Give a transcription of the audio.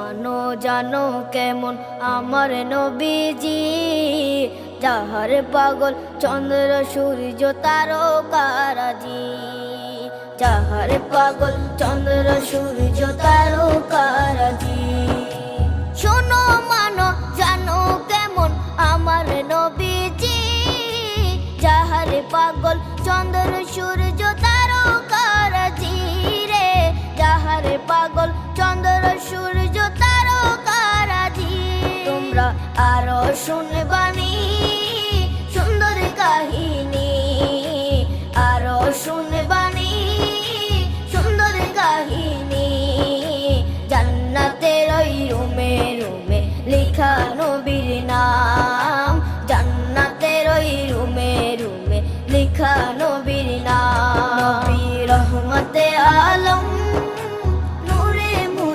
মানো জানো কেমন আমার নবীজি, যাহার পাগল চন্দ্র সূর্য তারকারাজি, যাহার পাগল চন্দ্র সূর্য তারকারাজি। শোনো মানো জানো কেমন আমার নবীজি, যাহার পাগল চন্দ্র সূর্য তারকারাজি রে, যাহার পাগল চন্দ্র সূর্য তারকারাজি। তোমরা আরো শুনবে